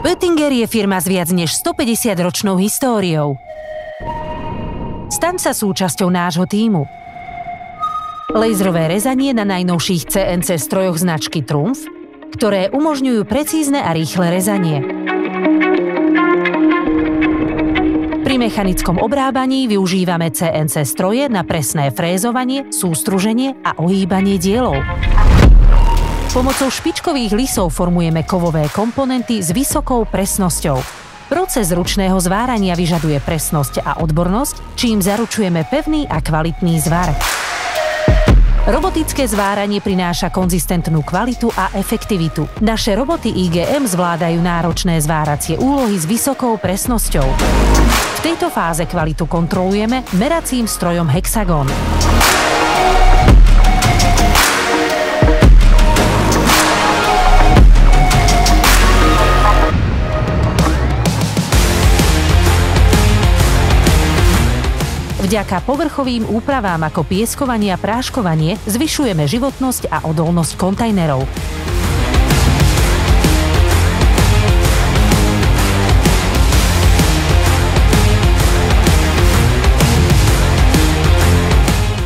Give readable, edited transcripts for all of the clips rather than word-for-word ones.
Böttinger je firma s viac než 150-ročnou históriou. Staň sa súčasťou nášho tímu. Laserové rezanie na najnovších CNC strojoch značky Trumpf, ktoré umožňujú precízne a rýchle rezanie. Pri mechanickom obrábaní využívame CNC stroje na presné frézovanie, sústruženie a ohýbanie dielov. Pomocou špičkových lisov formujeme kovové komponenty s vysokou presnosťou. Proces ručného zvárania vyžaduje presnosť a odbornosť, čím zaručujeme pevný a kvalitný zvar. Robotické zváranie prináša konzistentnú kvalitu a efektivitu. Naše roboty IGM zvládajú náročné zváracie úlohy s vysokou presnosťou. V tejto fáze kvalitu kontrolujeme meracím strojom Hexagon. Vďaka povrchovým úpravám ako pieskovanie a práškovanie zvyšujeme životnosť a odolnosť kontajnerov.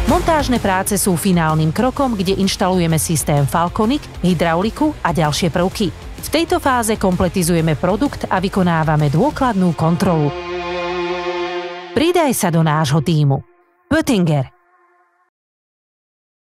Montážne práce sú finálnym krokom, kde inštalujeme systém Falconic, hydrauliku a ďalšie prvky. V tejto fáze kompletizujeme produkt a vykonávame dôkladnú kontrolu. Pridaj sa do nášho tímu. Böttinger.